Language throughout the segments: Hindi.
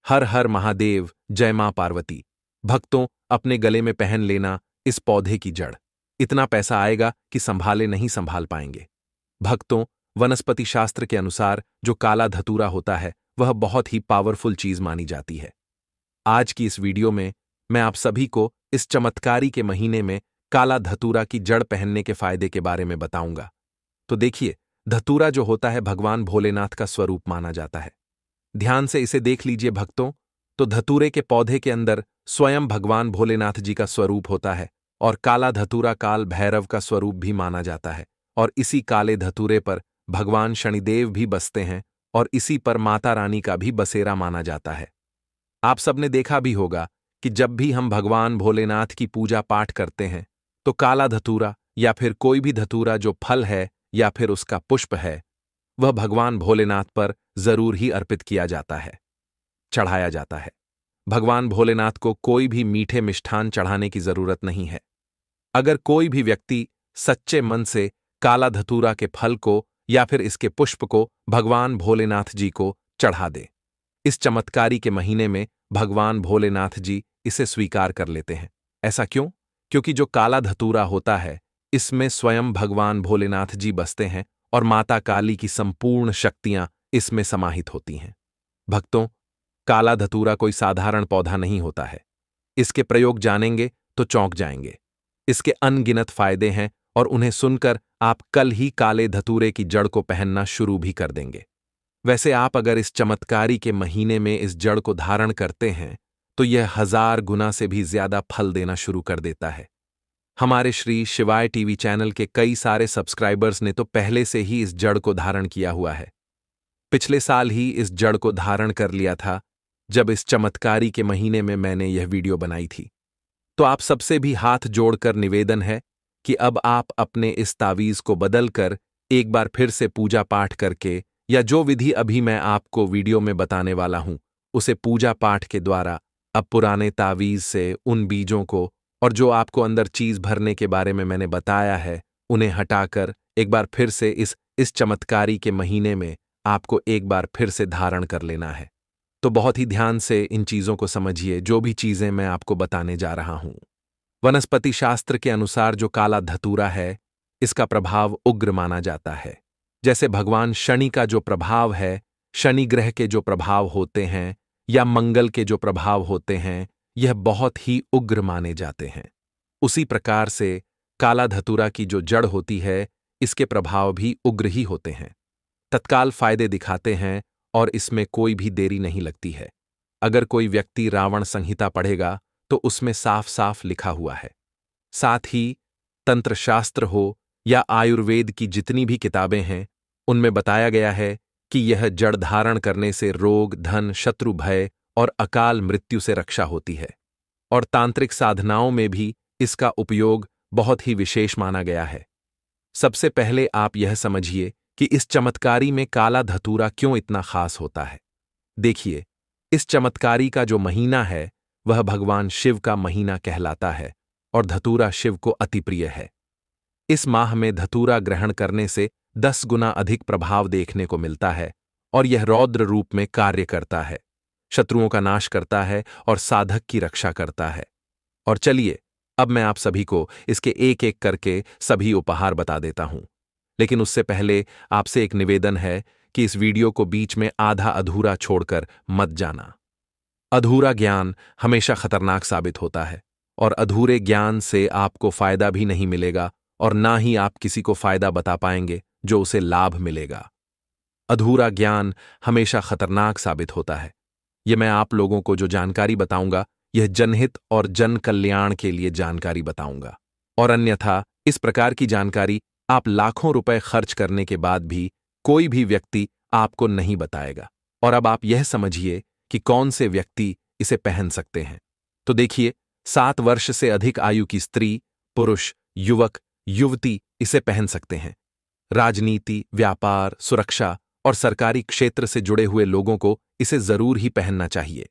हर हर महादेव, जय मां पार्वती। भक्तों, अपने गले में पहन लेना इस पौधे की जड़। इतना पैसा आएगा कि संभाले नहीं संभाल पाएंगे। भक्तों, वनस्पति शास्त्र के अनुसार जो काला धतूरा होता है वह बहुत ही पावरफुल चीज मानी जाती है। आज की इस वीडियो में मैं आप सभी को इस चमत्कारी के महीने में काला धतूरा की जड़ पहनने के फायदे के बारे में बताऊंगा। तो देखिए, धतूरा जो होता है भगवान भोलेनाथ का स्वरूप माना जाता है। ध्यान से इसे देख लीजिए भक्तों। तो धतूरे के पौधे के अंदर स्वयं भगवान भोलेनाथ जी का स्वरूप होता है और काला धतूरा काल भैरव का स्वरूप भी माना जाता है। और इसी काले धतूरे पर भगवान शनिदेव भी बसते हैं और इसी पर माता रानी का भी बसेरा माना जाता है। आप सबने देखा भी होगा कि जब भी हम भगवान भोलेनाथ की पूजा पाठ करते हैं तो काला धतूरा या फिर कोई भी धतूरा जो फल है या फिर उसका पुष्प है वह भगवान भोलेनाथ पर जरूर ही अर्पित किया जाता है, चढ़ाया जाता है। भगवान भोलेनाथ को कोई भी मीठे मिष्ठान चढ़ाने की जरूरत नहीं है। अगर कोई भी व्यक्ति सच्चे मन से काला धतूरा के फल को या फिर इसके पुष्प को भगवान भोलेनाथ जी को चढ़ा दे, इस चमत्कारी के महीने में भगवान भोलेनाथ जी इसे स्वीकार कर लेते हैं। ऐसा क्यों? क्योंकि जो काला धतूरा होता है इसमें स्वयं भगवान भोलेनाथ जी बसते हैं और माता काली की संपूर्ण शक्तियां इसमें समाहित होती हैं। भक्तों, काला धतूरा कोई साधारण पौधा नहीं होता है। इसके प्रयोग जानेंगे तो चौंक जाएंगे। इसके अनगिनत फायदे हैं और उन्हें सुनकर आप कल ही काले धतूरे की जड़ को पहनना शुरू भी कर देंगे। वैसे आप अगर इस चमत्कारी के महीने में इस जड़ को धारण करते हैं तो यह 1000 गुना से भी ज्यादा फल देना शुरू कर देता है। हमारे श्री शिवाय टीवी चैनल के कई सारे सब्सक्राइबर्स ने तो पहले से ही इस जड़ को धारण किया हुआ है। पिछले साल ही इस जड़ को धारण कर लिया था जब इस चमत्कारी के महीने में मैंने यह वीडियो बनाई थी। तो आप सबसे भी हाथ जोड़कर निवेदन है कि अब आप अपने इस तावीज को बदलकर एक बार फिर से पूजा पाठ करके या जो विधि अभी मैं आपको वीडियो में बताने वाला हूं उसे पूजा पाठ के द्वारा अब पुराने तावीज से उन बीजों को और जो आपको अंदर चीज भरने के बारे में मैंने बताया है उन्हें हटाकर एक बार फिर से इस चमत्कारी के महीने में आपको एक बार फिर से धारण कर लेना है। तो बहुत ही ध्यान से इन चीजों को समझिए जो भी चीजें मैं आपको बताने जा रहा हूं। वनस्पति शास्त्र के अनुसार जो काला धतूरा है इसका प्रभाव उग्र माना जाता है। जैसे भगवान शनि का जो प्रभाव है, शनि ग्रह के जो प्रभाव होते हैं या मंगल के जो प्रभाव होते हैं यह बहुत ही उग्र माने जाते हैं। उसी प्रकार से काला धतूरा की जो जड़ होती है इसके प्रभाव भी उग्र ही होते हैं। तत्काल फायदे दिखाते हैं और इसमें कोई भी देरी नहीं लगती है। अगर कोई व्यक्ति रावण संहिता पढ़ेगा तो उसमें साफ साफ लिखा हुआ है। साथ ही तंत्र शास्त्र हो या आयुर्वेद की जितनी भी किताबें हैं उनमें बताया गया है कि यह जड़ धारण करने से रोग, धन, शत्रु भय और अकाल मृत्यु से रक्षा होती है। और तांत्रिक साधनाओं में भी इसका उपयोग बहुत ही विशेष माना गया है। सबसे पहले आप यह समझिए कि इस चमत्कारी में काला धतूरा क्यों इतना खास होता है। देखिए, इस चमत्कारी का जो महीना है वह भगवान शिव का महीना कहलाता है और धतूरा शिव को अति प्रिय है। इस माह में धतूरा ग्रहण करने से 10 गुना अधिक प्रभाव देखने को मिलता है और यह रौद्र रूप में कार्य करता है, शत्रुओं का नाश करता है और साधक की रक्षा करता है। और चलिए, अब मैं आप सभी को इसके एक एक करके सभी उपहार बता देता हूं। लेकिन उससे पहले आपसे एक निवेदन है कि इस वीडियो को बीच में आधा अधूरा छोड़कर मत जाना। अधूरा ज्ञान हमेशा खतरनाक साबित होता है और अधूरे ज्ञान से आपको फायदा भी नहीं मिलेगा और ना ही आप किसी को फायदा बता पाएंगे जो उसे लाभ मिलेगा। अधूरा ज्ञान हमेशा खतरनाक साबित होता है। यह मैं आप लोगों को जो जानकारी बताऊंगा यह जनहित और जन कल्याण के लिए जानकारी बताऊंगा। और अन्यथा इस प्रकार की जानकारी आप लाखों रुपए खर्च करने के बाद भी कोई भी व्यक्ति आपको नहीं बताएगा। और अब आप यह समझिए कि कौन से व्यक्ति इसे पहन सकते हैं। तो देखिए, 7 वर्ष से अधिक आयु की स्त्री, पुरुष, युवक, युवती इसे पहन सकते हैं। राजनीति, व्यापार, सुरक्षा और सरकारी क्षेत्र से जुड़े हुए लोगों को इसे जरूर ही पहनना चाहिए।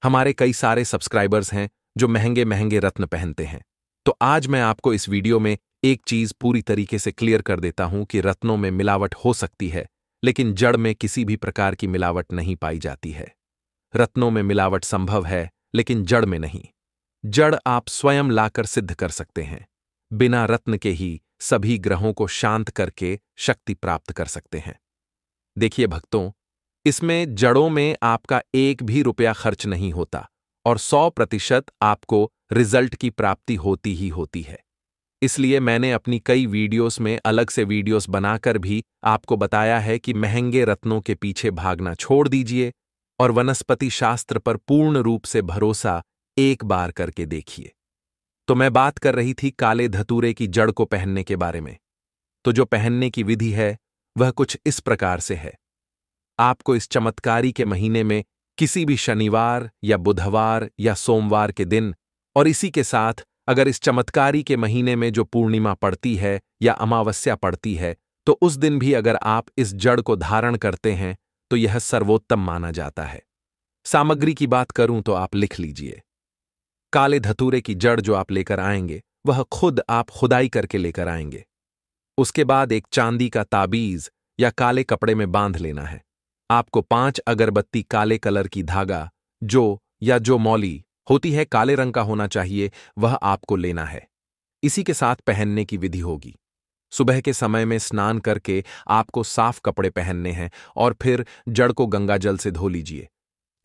हमारे कई सारे सब्सक्राइबर्स हैं जो महंगे महंगे रत्न पहनते हैं। तो आज मैं आपको इस वीडियो में एक चीज पूरी तरीके से क्लियर कर देता हूं कि रत्नों में मिलावट हो सकती है लेकिन जड़ में किसी भी प्रकार की मिलावट नहीं पाई जाती है। रत्नों में मिलावट संभव है, लेकिन जड़ में नहीं। जड़ आप स्वयं लाकर सिद्ध कर सकते हैं। बिना रत्न के ही सभी ग्रहों को शांत करके शक्ति प्राप्त कर सकते हैं। देखिए भक्तों, इसमें जड़ों में आपका एक भी रुपया खर्च नहीं होता और 100% आपको रिजल्ट की प्राप्ति होती ही होती है। इसलिए मैंने अपनी कई वीडियोस में अलग से वीडियोस बनाकर भी आपको बताया है कि महंगे रत्नों के पीछे भागना छोड़ दीजिए और वनस्पति शास्त्र पर पूर्ण रूप से भरोसा एक बार करके देखिए। तो मैं बात कर रही थी काले धतूरे की जड़ को पहनने के बारे में। तो जो पहनने की विधि है वह कुछ इस प्रकार से है। आपको इस चमत्कारी के महीने में किसी भी शनिवार या बुधवार या सोमवार के दिन, और इसी के साथ अगर इस चमत्कारी के महीने में जो पूर्णिमा पड़ती है या अमावस्या पड़ती है, तो उस दिन भी अगर आप इस जड़ को धारण करते हैं तो यह सर्वोत्तम माना जाता है। सामग्री की बात करूं तो आप लिख लीजिए। काले धतूरे की जड़ जो आप लेकर आएंगे वह खुद आप खुदाई करके लेकर आएंगे। उसके बाद एक चांदी का ताबीज या काले कपड़े में बांध लेना है। आपको 5 अगरबत्ती काले कलर की धागा जो मौली होती है काले रंग का होना चाहिए, वह आपको लेना है। इसी के साथ पहनने की विधि होगी। सुबह के समय में स्नान करके आपको साफ कपड़े पहनने हैं और फिर जड़ को गंगा जल से धो लीजिए।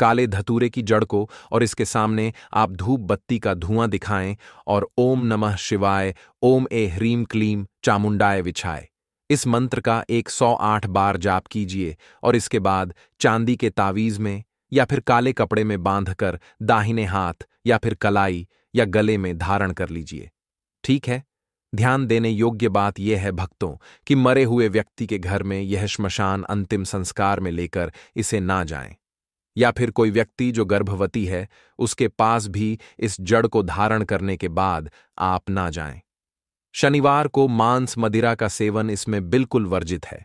काले धतूरे की जड़ को और इसके सामने आप धूप बत्ती का धुआं दिखाएं और ओम नमः शिवाय, ओम ए ह्रीम क्लीम चामुंडाय विछाए इस मंत्र का 108 बार जाप कीजिए और इसके बाद चांदी के तावीज में या फिर काले कपड़े में बांधकर दाहिने हाथ या फिर कलाई या गले में धारण कर लीजिए। ठीक है। ध्यान देने योग्य बात यह है भक्तों कि मरे हुए व्यक्ति के घर में यह श्मशान अंतिम संस्कार में लेकर इसे ना जाएं, या फिर कोई व्यक्ति जो गर्भवती है उसके पास भी इस जड़ को धारण करने के बाद आप ना जाएं। शनिवार को मांस मदिरा का सेवन इसमें बिल्कुल वर्जित है।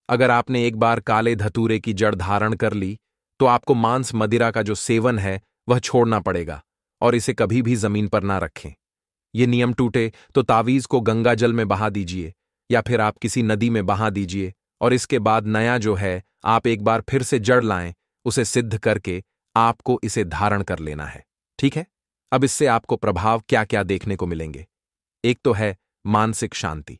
अगर आपने एक बार काले धतूरे की जड़ धारण कर ली तो आपको मांस मदिरा का जो सेवन है वह छोड़ना पड़ेगा और इसे कभी भी जमीन पर ना रखें। ये नियम टूटे तो तावीज को गंगा जल में बहा दीजिए या फिर आप किसी नदी में बहा दीजिए और इसके बाद नया जो है आप एक बार फिर से जड़ लाएं, उसे सिद्ध करके आपको इसे धारण कर लेना है। ठीक है। अब इससे आपको प्रभाव क्या क्या देखने को मिलेंगे। एक तो है मानसिक शांति,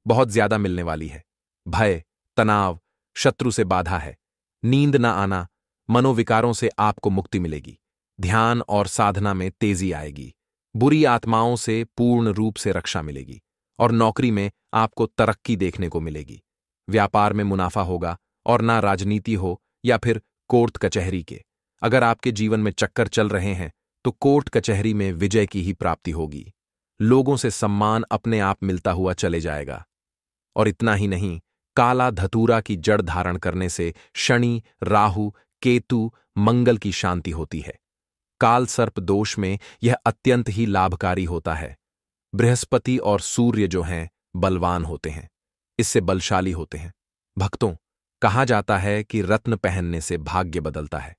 बहुत ज्यादा मिलने वाली है। भय, तनाव, शत्रु से बाधा है, नींद ना आना, मनोविकारों से आपको मुक्ति मिलेगी। ध्यान और साधना में तेजी आएगी। बुरी आत्माओं से पूर्ण रूप से रक्षा मिलेगी और नौकरी में आपको तरक्की देखने को मिलेगी। व्यापार में मुनाफा होगा और ना राजनीति हो या फिर कोर्ट कचहरी के। अगर आपके जीवन में चक्कर चल रहे हैं तो कोर्ट कचहरी में विजय की ही प्राप्ति होगी। लोगों से सम्मान अपने आप मिलता हुआ चले जाएगा। और इतना ही नहीं, काला धतूरा की जड़ धारण करने से शनि, राहु, केतु, मंगल की शांति होती है। काल सर्प दोष में यह अत्यंत ही लाभकारी होता है। बृहस्पति और सूर्य जो हैं बलवान होते हैं, इससे बलशाली होते हैं। भक्तों, कहा जाता है कि रत्न पहनने से भाग्य बदलता है,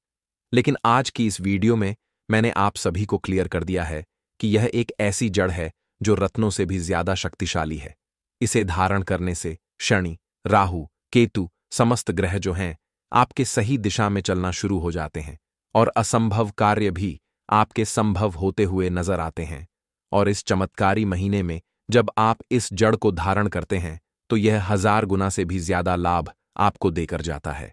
लेकिन आज की इस वीडियो में मैंने आप सभी को क्लियर कर दिया है कि यह एक ऐसी जड़ है जो रत्नों से भी ज्यादा शक्तिशाली है। इसे धारण करने से शनि, राहु, केतु समस्त ग्रह जो हैं आपके सही दिशा में चलना शुरू हो जाते हैं और असंभव कार्य भी आपके संभव होते हुए नजर आते हैं। और इस चमत्कारी महीने में जब आप इस जड़ को धारण करते हैं तो यह 1000 गुना से भी ज्यादा लाभ आपको देकर जाता है।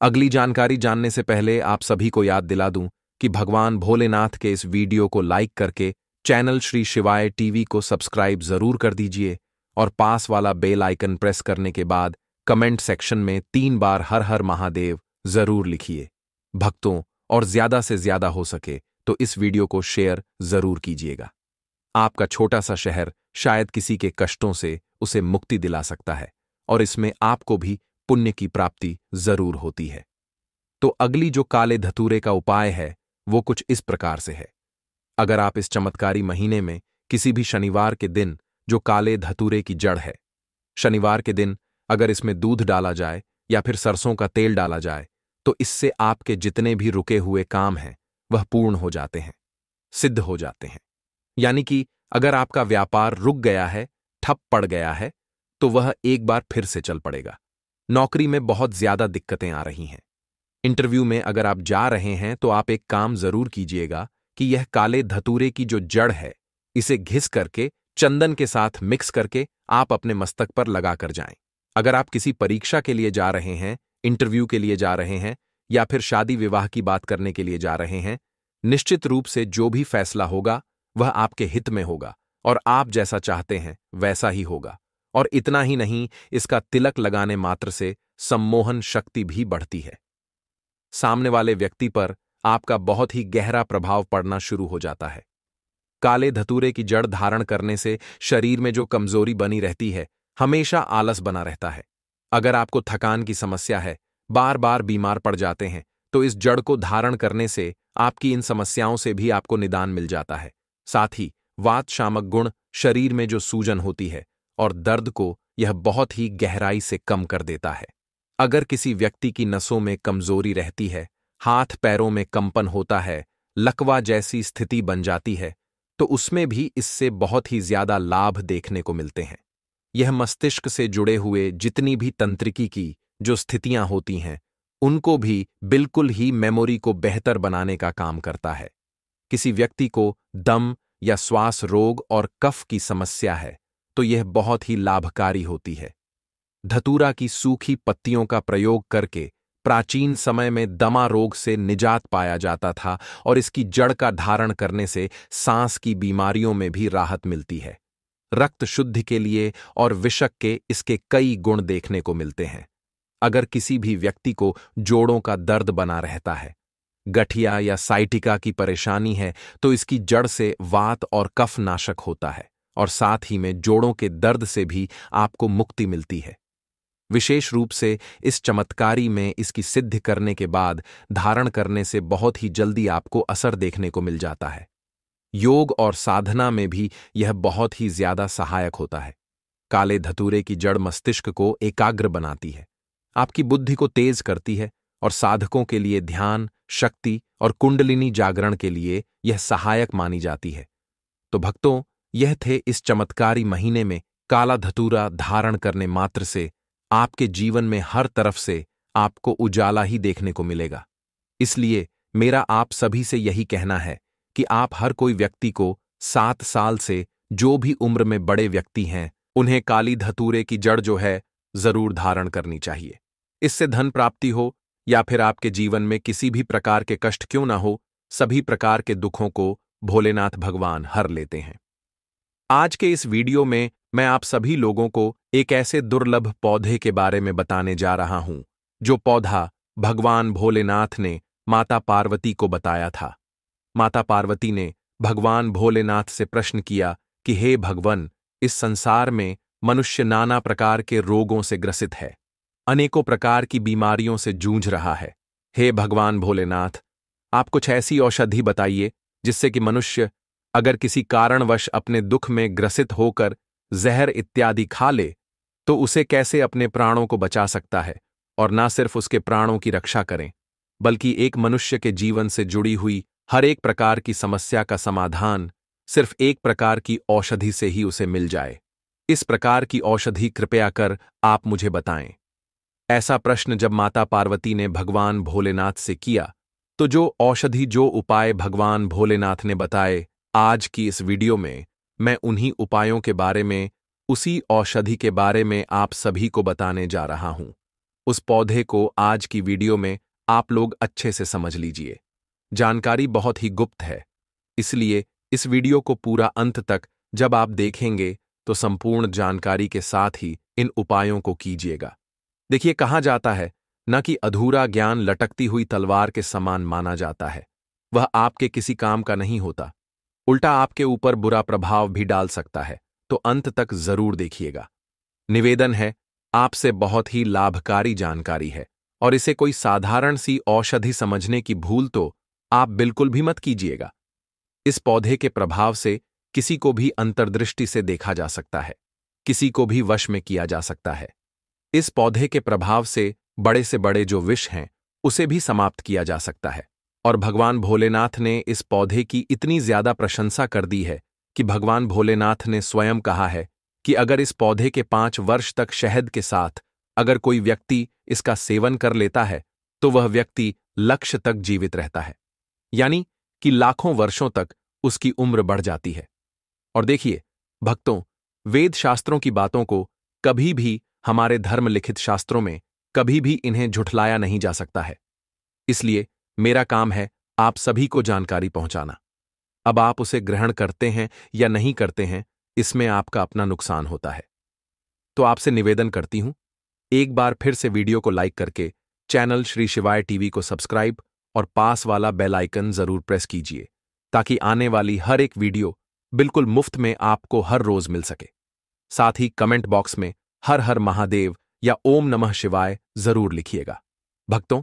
अगली जानकारी जानने से पहले आप सभी को याद दिला दूं कि भगवान भोलेनाथ के इस वीडियो को लाइक करके चैनल श्री शिवाय टीवी को सब्सक्राइब जरूर कर दीजिए और पास वाला बेल आइकन प्रेस करने के बाद कमेंट सेक्शन में 3 बार हर हर महादेव जरूर लिखिए। भक्तों, और ज्यादा से ज्यादा हो सके तो इस वीडियो को शेयर जरूर कीजिएगा। आपका छोटा सा शहर शायद किसी के कष्टों से उसे मुक्ति दिला सकता है और इसमें आपको भी पुण्य की प्राप्ति जरूर होती है। तो अगली जो काले धतूरे का उपाय है वो कुछ इस प्रकार से है। अगर आप इस चमत्कारी महीने में किसी भी शनिवार के दिन जो काले धतूरे की जड़ है, शनिवार के दिन अगर इसमें दूध डाला जाए या फिर सरसों का तेल डाला जाए तो इससे आपके जितने भी रुके हुए काम हैं वह पूर्ण हो जाते हैं, सिद्ध हो जाते हैं। यानी कि अगर आपका व्यापार रुक गया है, ठप पड़ गया है, तो वह एक बार फिर से चल पड़ेगा। नौकरी में बहुत ज्यादा दिक्कतें आ रही हैं, इंटरव्यू में अगर आप जा रहे हैं तो आप एक काम जरूर कीजिएगा कि यह काले धतूरे की जो जड़ है इसे घिस करके चंदन के साथ मिक्स करके आप अपने मस्तक पर लगा कर जाएं। अगर आप किसी परीक्षा के लिए जा रहे हैं, इंटरव्यू के लिए जा रहे हैं या फिर शादी विवाह की बात करने के लिए जा रहे हैं, निश्चित रूप से जो भी फैसला होगा वह आपके हित में होगा और आप जैसा चाहते हैं वैसा ही होगा। और इतना ही नहीं, इसका तिलक लगाने मात्र से सम्मोहन शक्ति भी बढ़ती है। सामने वाले व्यक्ति पर आपका बहुत ही गहरा प्रभाव पड़ना शुरू हो जाता है। काले धतूरे की जड़ धारण करने से शरीर में जो कमजोरी बनी रहती है, हमेशा आलस बना रहता है। अगर आपको थकान की समस्या है, बार बार बीमार पड़ जाते हैं, तो इस जड़ को धारण करने से आपकी इन समस्याओं से भी आपको निदान मिल जाता है। साथ ही वात शामक गुण शरीर में जो सूजन होती है और दर्द को यह बहुत ही गहराई से कम कर देता है। अगर किसी व्यक्ति की नसों में कमजोरी रहती है, हाथ पैरों में कंपन होता है, लकवा जैसी स्थिति बन जाती है, तो उसमें भी इससे बहुत ही ज्यादा लाभ देखने को मिलते हैं। यह मस्तिष्क से जुड़े हुए जितनी भी तंत्रिकी की जो स्थितियां होती हैं, उनको भी बिल्कुल ही मेमोरी को बेहतर बनाने का काम करता है। किसी व्यक्ति को दम या श्वास रोग और कफ की समस्या है, तो यह बहुत ही लाभकारी होती है। धतूरा की सूखी पत्तियों का प्रयोग करके प्राचीन समय में दमा रोग से निजात पाया जाता था और इसकी जड़ का धारण करने से सांस की बीमारियों में भी राहत मिलती है। रक्त शुद्धि के लिए और विषक के इसके कई गुण देखने को मिलते हैं। अगर किसी भी व्यक्ति को जोड़ों का दर्द बना रहता है, गठिया या साइटिका की परेशानी है, तो इसकी जड़ से वात और कफ नाशक होता है और साथ ही में जोड़ों के दर्द से भी आपको मुक्ति मिलती है। विशेष रूप से इस चमत्कारी में इसकी सिद्धि करने के बाद धारण करने से बहुत ही जल्दी आपको असर देखने को मिल जाता है। योग और साधना में भी यह बहुत ही ज्यादा सहायक होता है। काले धतूरे की जड़ मस्तिष्क को एकाग्र बनाती है, आपकी बुद्धि को तेज करती है और साधकों के लिए ध्यान, शक्ति और कुंडलिनी जागरण के लिए यह सहायक मानी जाती है। तो भक्तों, यह थे इस चमत्कारी महीने में काला धतूरा धारण करने मात्र से आपके जीवन में हर तरफ से आपको उजाला ही देखने को मिलेगा। इसलिए मेरा आप सभी से यही कहना है कि आप हर कोई व्यक्ति को 7 साल से जो भी उम्र में बड़े व्यक्ति हैं, उन्हें काली धतूरे की जड़ जो है जरूर धारण करनी चाहिए। इससे धन प्राप्ति हो या फिर आपके जीवन में किसी भी प्रकार के कष्ट क्यों ना हो, सभी प्रकार के दुखों को भोलेनाथ भगवान हर लेते हैं। आज के इस वीडियो में मैं आप सभी लोगों को एक ऐसे दुर्लभ पौधे के बारे में बताने जा रहा हूं, जो पौधा भगवान भोलेनाथ ने माता पार्वती को बताया था। माता पार्वती ने भगवान भोलेनाथ से प्रश्न किया कि हे भगवान, इस संसार में मनुष्य नाना प्रकार के रोगों से ग्रसित है, अनेकों प्रकार की बीमारियों से जूझ रहा है। हे भगवान भोलेनाथ, आप कुछ ऐसी औषधि बताइए जिससे कि मनुष्य अगर किसी कारणवश अपने दुख में ग्रसित होकर जहर इत्यादि खा ले, तो उसे कैसे अपने प्राणों को बचा सकता है, और न सिर्फ उसके प्राणों की रक्षा करें, बल्कि एक मनुष्य के जीवन से जुड़ी हुई हर एक प्रकार की समस्या का समाधान सिर्फ एक प्रकार की औषधि से ही उसे मिल जाए। इस प्रकार की औषधि कृपया कर आप मुझे बताएं। ऐसा प्रश्न जब माता पार्वती ने भगवान भोलेनाथ से किया, तो जो औषधि, जो उपाय भगवान भोलेनाथ ने बताए, आज की इस वीडियो में मैं उन्हीं उपायों के बारे में, उसी औषधि के बारे में आप सभी को बताने जा रहा हूं। उस पौधे को आज की वीडियो में आप लोग अच्छे से समझ लीजिए। जानकारी बहुत ही गुप्त है, इसलिए इस वीडियो को पूरा अंत तक जब आप देखेंगे तो संपूर्ण जानकारी के साथ ही इन उपायों को कीजिएगा। देखिए, कहा जाता है न कि अधूरा ज्ञान लटकती हुई तलवार के समान माना जाता है। वह आपके किसी काम का नहीं होता, उल्टा आपके ऊपर बुरा प्रभाव भी डाल सकता है। तो अंत तक जरूर देखिएगा। निवेदन है, आपसे बहुत ही लाभकारी जानकारी है और इसे कोई साधारण सी औषधि समझने की भूल तो आप बिल्कुल भी मत कीजिएगा। इस पौधे के प्रभाव से किसी को भी अंतर्दृष्टि से देखा जा सकता है, किसी को भी वश में किया जा सकता है। इस पौधे के प्रभाव से बड़े से बड़े जो विष हैं, उसे भी समाप्त किया जा सकता है। और भगवान भोलेनाथ ने इस पौधे की इतनी ज्यादा प्रशंसा कर दी है कि भगवान भोलेनाथ ने स्वयं कहा है कि अगर इस पौधे के 5 वर्ष तक शहद के साथ अगर कोई व्यक्ति इसका सेवन कर लेता है, तो वह व्यक्ति लक्ष्य तक जीवित रहता है, यानी कि लाखों वर्षों तक उसकी उम्र बढ़ जाती है। और देखिए भक्तों, वेद शास्त्रों की बातों को कभी भी, हमारे धर्म लिखित शास्त्रों में कभी भी इन्हें झुठलाया नहीं जा सकता है। इसलिए मेरा काम है आप सभी को जानकारी पहुंचाना। अब आप उसे ग्रहण करते हैं या नहीं करते हैं, इसमें आपका अपना नुकसान होता है। तो आपसे निवेदन करती हूं, एक बार फिर से वीडियो को लाइक करके चैनल श्री शिवाय टीवी को सब्सक्राइब और पास वाला बेल आइकन जरूर प्रेस कीजिए, ताकि आने वाली हर एक वीडियो बिल्कुल मुफ्त में आपको हर रोज मिल सके। साथ ही कमेंट बॉक्स में हर हर महादेव या ओम नमः शिवाय जरूर लिखिएगा। भक्तों,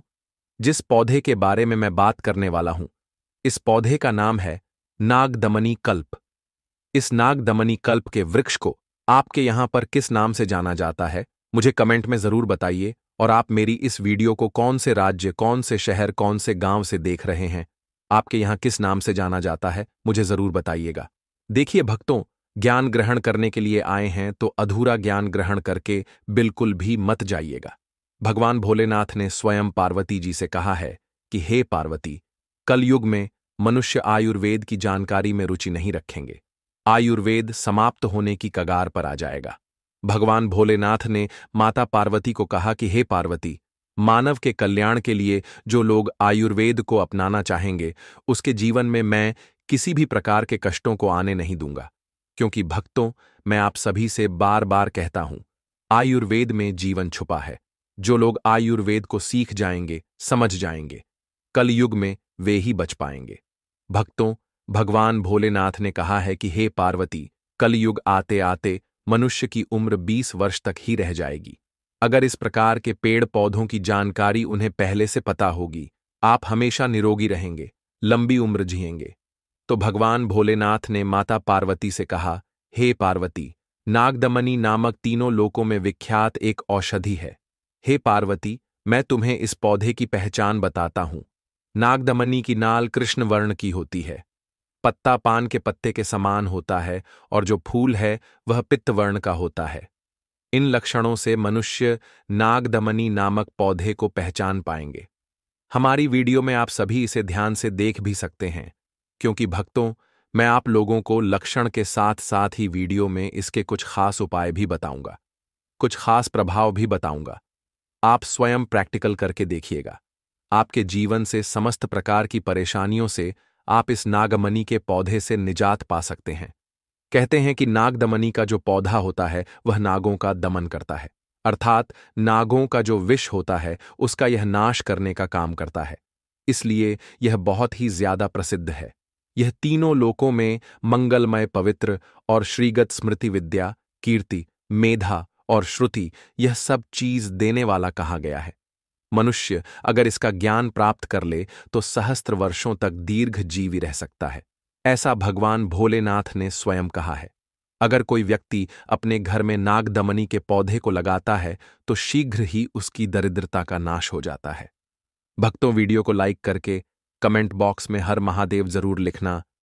जिस पौधे के बारे में मैं बात करने वाला हूं, इस पौधे का नाम है नागदमनी कल्प। इस नागदमनी कल्प के वृक्ष को आपके यहां पर किस नाम से जाना जाता है, मुझे कमेंट में जरूर बताइए। और आप मेरी इस वीडियो को कौन से राज्य, कौन से शहर, कौन से गांव से देख रहे हैं, आपके यहां किस नाम से जाना जाता है, मुझे जरूर बताइएगा। देखिए भक्तों, ज्ञान ग्रहण करने के लिए आए हैं तो अधूरा ज्ञान ग्रहण करके बिल्कुल भी मत जाइएगा। भगवान भोलेनाथ ने स्वयं पार्वती जी से कहा है कि हे पार्वती, कलयुग में मनुष्य आयुर्वेद की जानकारी में रुचि नहीं रखेंगे। आयुर्वेद समाप्त होने की कगार पर आ जाएगा। भगवान भोलेनाथ ने माता पार्वती को कहा कि हे पार्वती, मानव के कल्याण के लिए जो लोग आयुर्वेद को अपनाना चाहेंगे, उसके जीवन में मैं किसी भी प्रकार के कष्टों को आने नहीं दूंगा। क्योंकि भक्तों, मैं आप सभी से बार बार कहता हूं, आयुर्वेद में जीवन छुपा है। जो लोग आयुर्वेद को सीख जाएंगे, समझ जाएंगे, कलयुग में वे ही बच पाएंगे। भक्तों, भगवान भोलेनाथ ने कहा है कि हे पार्वती, कलयुग आते आते मनुष्य की उम्र 20 वर्ष तक ही रह जाएगी। अगर इस प्रकार के पेड़ पौधों की जानकारी उन्हें पहले से पता होगी, आप हमेशा निरोगी रहेंगे, लंबी उम्र जिएंगे। तो भगवान भोलेनाथ ने माता पार्वती से कहा, हे पार्वती, नागदमनी नामक तीनों लोकों में विख्यात एक औषधि है। हे पार्वती, मैं तुम्हें इस पौधे की पहचान बताता हूं। नागदमनी की नाल कृष्ण वर्ण की होती है, पत्ता पान के पत्ते के समान होता है और जो फूल है वह पित्त वर्ण का होता है। इन लक्षणों से मनुष्य नागदमनी नामक पौधे को पहचान पाएंगे। हमारी वीडियो में आप सभी इसे ध्यान से देख भी सकते हैं, क्योंकि भक्तों, मैं आप लोगों को लक्षण के साथ साथ ही वीडियो में इसके कुछ खास उपाय भी बताऊंगा, कुछ खास प्रभाव भी बताऊंगा। आप स्वयं प्रैक्टिकल करके देखिएगा। आपके जीवन से समस्त प्रकार की परेशानियों से आप इस नागमनी के पौधे से निजात पा सकते हैं। कहते हैं कि नागदमनी का जो पौधा होता है वह नागों का दमन करता है, अर्थात नागों का जो विष होता है उसका यह नाश करने का काम करता है। इसलिए यह बहुत ही ज्यादा प्रसिद्ध है। यह तीनों लोकों में मंगलमय, पवित्र और श्रीगत स्मृति विद्या, कीर्ति, मेधा और श्रुति, यह सब चीज देने वाला कहा गया है। मनुष्य अगर इसका ज्ञान प्राप्त कर ले तो सहस्त्र वर्षों तक दीर्घ जीवी रह सकता है, ऐसा भगवान भोलेनाथ ने स्वयं कहा है। अगर कोई व्यक्ति अपने घर में नागदमनी के पौधे को लगाता है तो शीघ्र ही उसकी दरिद्रता का नाश हो जाता है। भक्तों, वीडियो को लाइक करके कमेंट बॉक्स में हर महादेव जरूर लिखना,